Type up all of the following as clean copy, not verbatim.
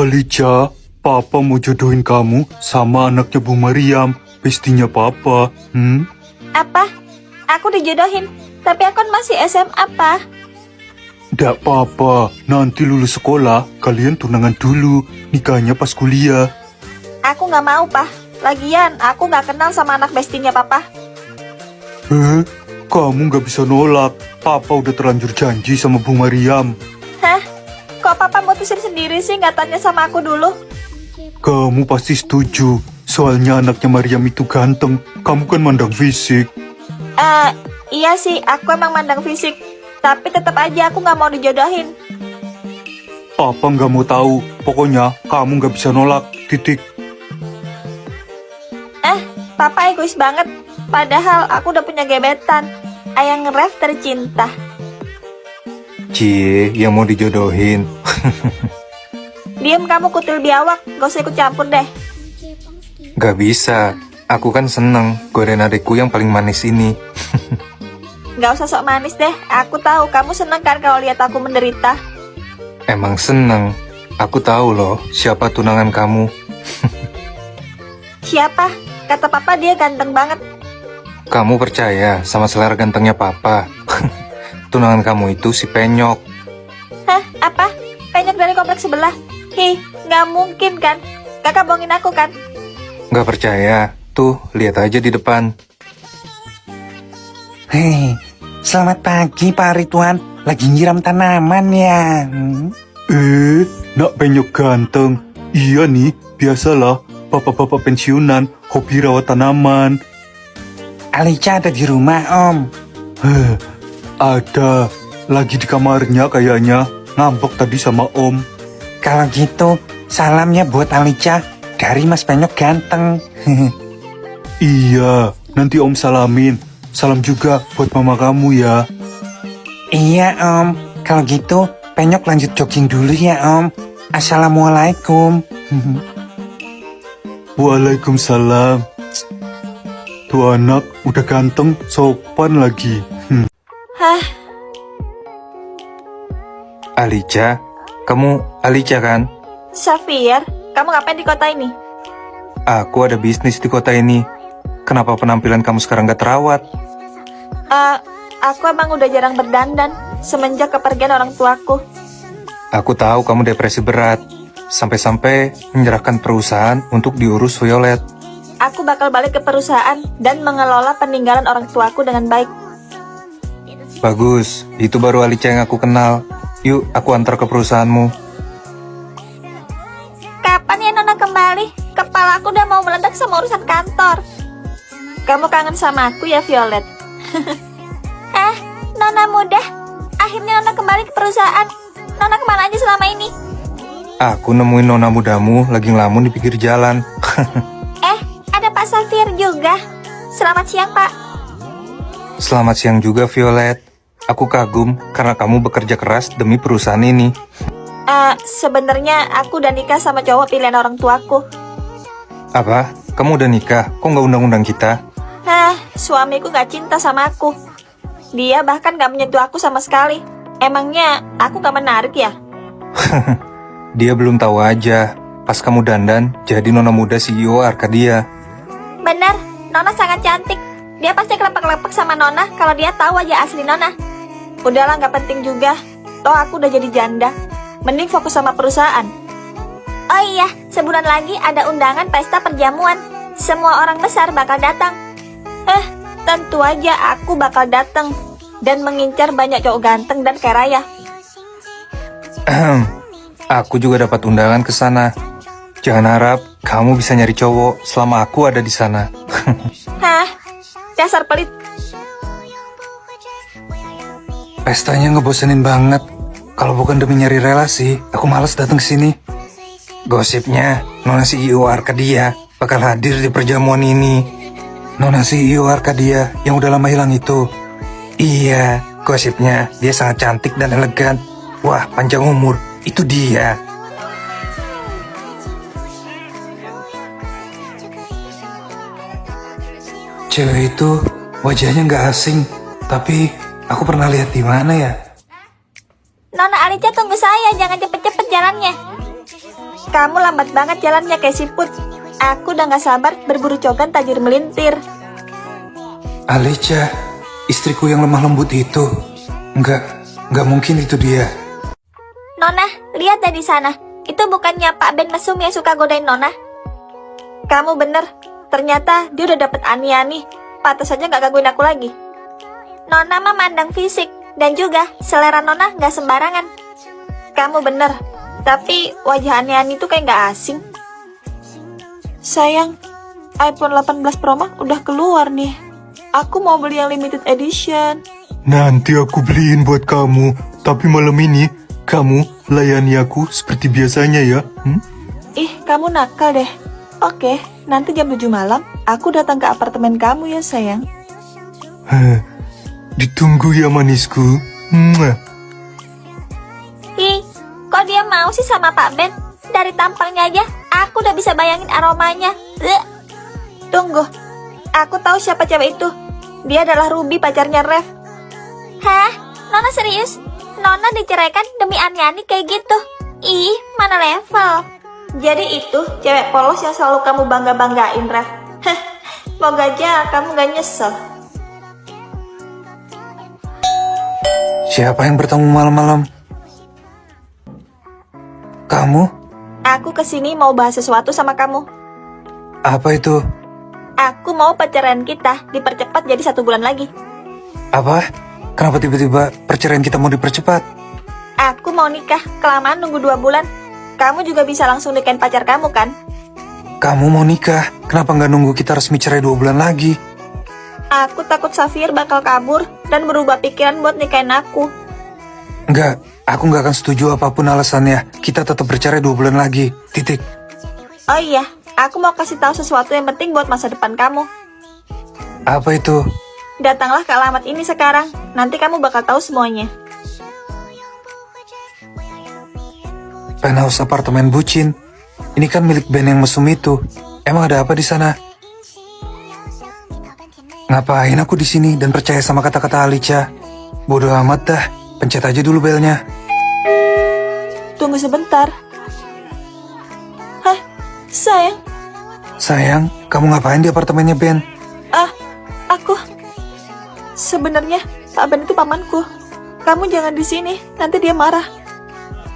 Alicia, Papa mau jodohin kamu sama anaknya Bu Mariam, bestinya Papa. Apa? Aku dijodohin, tapi aku kan masih SMA, Pa. Nggak apa-apa, nanti lulus sekolah, kalian tunangan dulu, nikahnya pas kuliah. Aku nggak mau, Pa. Lagian, aku nggak kenal sama anak bestinya Papa. Kamu nggak bisa nolak, Papa udah terlanjur janji sama Bu Mariam. Hah? Kok Papa mutusin sendiri sih, nggak tanya sama aku dulu? Kamu pasti setuju, soalnya anaknya Mariam itu ganteng, kamu kan mandang fisik. Iya sih, aku emang mandang fisik. Tapi tetap aja aku nggak mau dijodohin. Papa nggak mau tahu, pokoknya kamu nggak bisa nolak, titik. Papa egois banget. Padahal aku udah punya gebetan, Ayang Ref tercinta. Cie, yang mau dijodohin. Diem kamu kutil biawak, gak usah ikut campur deh. Gak bisa, aku kan seneng godain adikku yang paling manis ini. Gak usah sok manis deh, aku tahu kamu seneng kan kalau lihat aku menderita. Emang seneng, aku tahu loh siapa tunangan kamu. Siapa? Kata Papa dia ganteng banget. Kamu percaya sama selera gantengnya Papa? Tunangan kamu itu si Penyok. Hah? Apa? Penyok dari kompleks sebelah? Hi, gak mungkin kan? Kakak bohongin aku kan? Gak percaya? Tuh, lihat aja di depan. Hei, selamat pagi Pak Ridwan. Lagi nyiram tanaman ya? Nak Penyok ganteng. Iya nih, biasalah, bapak-bapak pensiunan, hobi rawat tanaman. Alicia ada di rumah Om. Ada, lagi di kamarnya kayaknya, ngambek tadi sama Om. Kalau gitu, salamnya buat Alicia dari Mas Penyok ganteng. Iya, nanti Om salamin. Salam juga buat mama kamu ya. Iya Om, kalau gitu Penyok lanjut jogging dulu ya Om. Assalamualaikum. Waalaikumsalam. Tuh anak udah ganteng, sopan lagi. Hah? Alicia, kamu Alicia kan? Safir, kamu ngapain di kota ini? Aku ada bisnis di kota ini. Kenapa penampilan kamu sekarang gak terawat? Aku emang udah jarang berdandan semenjak kepergian orang tuaku. Aku tahu kamu depresi berat. Sampai-sampai menyerahkan perusahaan untuk diurus Violet. Aku bakal balik ke perusahaan dan mengelola peninggalan orang tuaku dengan baik. Bagus, itu baru Alicia yang aku kenal. Yuk, aku antar ke perusahaanmu. Kapan ya Nona kembali? Kepala aku udah mau meledak sama urusan kantor. Kamu kangen sama aku ya, Violet? Nona muda. Akhirnya Nona kembali ke perusahaan. Nona kemana aja selama ini? Aku nemuin nona mudamu lagi ngelamun di pinggir jalan. Ada Pak Safir juga. Selamat siang, Pak. Selamat siang juga, Violet. Aku kagum karena kamu bekerja keras demi perusahaan ini. Sebenarnya aku udah nikah sama cowok pilihan orang tuaku. Apa? Kamu udah nikah? Kok nggak undang-undang kita? Suamiku gak cinta sama aku. Dia bahkan gak menyentuh aku sama sekali. Emangnya aku gak menarik ya? Dia belum tahu aja. Pas kamu dandan, jadi nona muda CEO Arkadia. Benar, Nona sangat cantik. Dia pasti kelepek-kelepek sama Nona kalau dia tahu aja asli Nona. Udahlah, gak penting juga. Toh aku udah jadi janda. Mending fokus sama perusahaan. Oh iya, sebulan lagi ada undangan pesta perjamuan. Semua orang besar bakal datang. Tentu aja aku bakal datang dan mengincar banyak cowok ganteng dan kaya raya. Aku juga dapat undangan ke sana. Jangan harap kamu bisa nyari cowok selama aku ada di sana. Dasar pelit. Pestanya ngebosenin banget. Kalau bukan demi nyari relasi, aku malas datang ke sini. Gosipnya, Nona CEO Arkadia bakal hadir di perjamuan ini. Nona CEO Arkadia yang udah lama hilang itu. Iya, gosipnya dia sangat cantik dan elegan. Wah, panjang umur. Itu dia. Cewek itu wajahnya nggak asing, tapi aku pernah lihat di mana ya? Nona Alicia tunggu saya, jangan cepet-cepet jalannya. Kamu lambat banget jalannya kayak siput. Aku udah gak sabar berburu cogan tajir melintir. Alicia, istriku yang lemah lembut itu. Enggak mungkin itu dia. Nona, lihat dari sana. Itu bukannya Pak Ben Mesum yang suka godain Nona? Kamu bener. Ternyata dia udah dapet ani-ani. Pantas aja gak gangguin aku lagi. Nona mah mandang fisik. Dan juga selera Nona gak sembarangan. Kamu bener. Tapi wajah ani-ani tuh kayak gak asing. Sayang, iPhone 18 Pro Max udah keluar nih. Aku mau beli yang limited edition. Nanti aku beliin buat kamu. Tapi malam ini, kamu layani aku seperti biasanya ya. Ih, kamu nakal deh. Oke, nanti jam 7 malam, aku datang ke apartemen kamu ya sayang. Ditunggu ya manisku. Mwah. Ih, kok dia mau sih sama Pak Ben? Dari tampangnya aja, aku udah bisa bayangin aromanya. Tunggu, aku tahu siapa cewek itu. Dia adalah Ruby, pacarnya Rev. Hah? Nona serius? Nona diceraikan demi ani-ani kayak gitu? Ih, mana level? Jadi itu cewek polos yang selalu kamu bangga-banggain, Rev. Heh, moga aja kamu gak nyesel. Siapa yang bertemu malam-malam? Kamu? Aku kesini mau bahas sesuatu sama kamu. Apa itu? Aku mau perceraian kita dipercepat jadi 1 bulan lagi. Apa? Kenapa tiba-tiba perceraian kita mau dipercepat? Aku mau nikah, kelamaan nunggu 2 bulan. Kamu juga bisa langsung nikahin pacar kamu kan? Kamu mau nikah? Kenapa nggak nunggu kita resmi cerai 2 bulan lagi? Aku takut Safir bakal kabur dan berubah pikiran buat nikahin aku. Enggak, aku nggak akan setuju apapun alasannya. Kita tetap bercerai 2 bulan lagi. Titik. Oh iya, aku mau kasih tahu sesuatu yang penting buat masa depan kamu. Apa itu? Datanglah ke alamat ini sekarang. Nanti kamu bakal tahu semuanya. Penthouse apartemen bucin. Ini kan milik band yang mesum itu. Emang ada apa di sana? Ngapain aku di sini dan percaya sama kata-kata Alicia? Bodoh amat dah. Pencet aja dulu belnya. Tunggu sebentar. Hah, sayang. Sayang, kamu ngapain di apartemennya Ben? Aku sebenarnya Pak Ben itu pamanku. Kamu jangan di sini, nanti dia marah.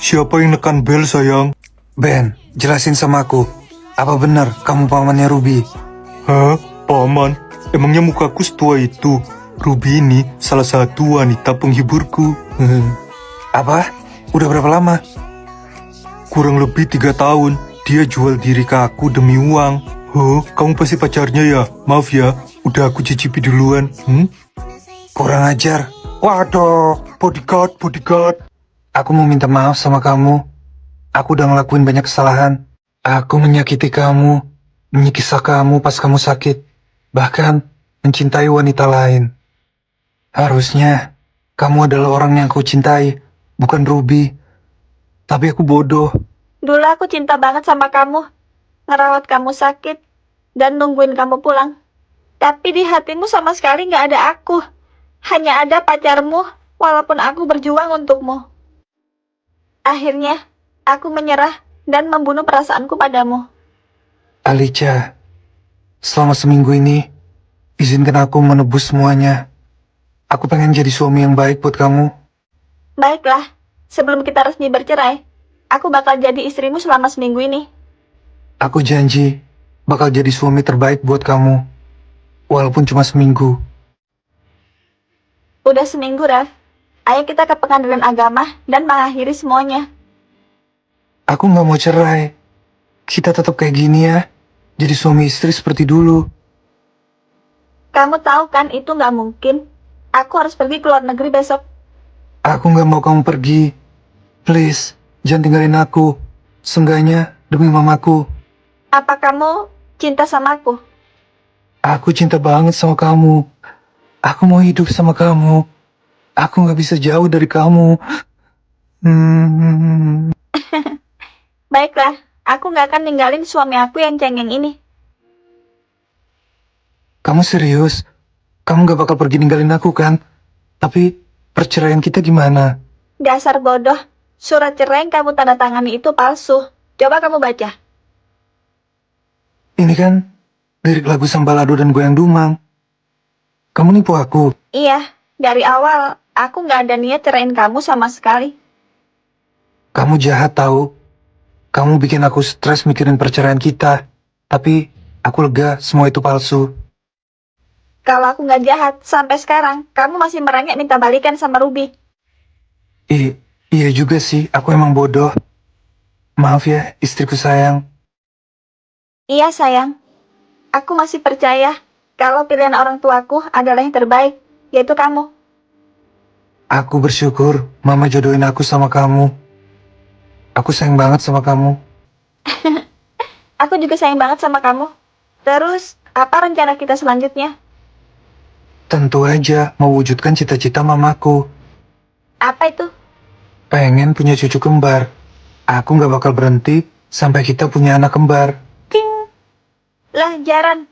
Siapa yang nekan bel sayang? Ben, jelasin sama aku. Apa benar kamu pamannya Ruby? Hah? Paman? Emangnya mukaku setua itu? Ruby ini salah satu wanita penghiburku. Apa? Udah berapa lama? Kurang lebih 3 tahun. Dia jual diri ke aku demi uang. Oh, kamu pasti pacarnya ya? Maaf ya, udah aku cicipi duluan. Kurang ajar. Waduh, bodyguard. Aku mau minta maaf sama kamu. Aku udah ngelakuin banyak kesalahan. Aku menyakiti kamu, menyiksa kamu pas kamu sakit. Bahkan mencintai wanita lain. Harusnya kamu adalah orang yang aku cintai, bukan Ruby. Tapi aku bodoh. Dulu aku cinta banget sama kamu. Ngerawat kamu sakit dan nungguin kamu pulang. Tapi di hatimu sama sekali gak ada aku. Hanya ada pacarmu, walaupun aku berjuang untukmu. Akhirnya, aku menyerah dan membunuh perasaanku padamu. Alicia, selama seminggu ini, izinkan aku menebus semuanya. Aku pengen jadi suami yang baik buat kamu. Baiklah, sebelum kita resmi bercerai, aku bakal jadi istrimu selama seminggu ini. Aku janji bakal jadi suami terbaik buat kamu, walaupun cuma seminggu. Udah seminggu, Raf. Ayo kita ke pengadilan agama dan mengakhiri semuanya. Aku nggak mau cerai. Kita tetap kayak gini ya, jadi suami istri seperti dulu. Kamu tahu kan itu nggak mungkin. Aku harus pergi ke luar negeri besok. Aku nggak mau kamu pergi. Please, jangan tinggalin aku. Seenggaknya demi mamaku. Apa kamu cinta sama aku? Aku cinta banget sama kamu. Aku mau hidup sama kamu. Aku nggak bisa jauh dari kamu. Baiklah, aku nggak akan ninggalin suami aku yang cengeng ini. Kamu serius? Kamu nggak bakal pergi ninggalin aku kan? Tapi perceraian kita gimana? Dasar bodoh, surat cerai yang kamu tanda tangani itu palsu. Coba kamu baca. Ini kan lirik lagu Sambalado dan Goyang Dumang. Kamu nipu aku. Iya, dari awal aku nggak ada niat cerain kamu sama sekali. Kamu jahat tahu. Kamu bikin aku stres mikirin perceraian kita. Tapi aku lega, semua itu palsu. Kalau aku nggak jahat, sampai sekarang kamu masih merengek minta balikan sama Ruby. Iya juga sih, aku emang bodoh. Maaf ya, istriku sayang. Iya sayang, aku masih percaya kalau pilihan orang tuaku adalah yang terbaik, yaitu kamu. Aku bersyukur Mama jodohin aku sama kamu. Aku sayang banget sama kamu. Aku juga sayang banget sama kamu. Terus, apa rencana kita selanjutnya? Tentu aja mau wujudkan cita-cita mamaku. Apa itu? Pengen punya cucu kembar. Aku gak bakal berhenti sampai kita punya anak kembar. Ting! Lah, Jaran,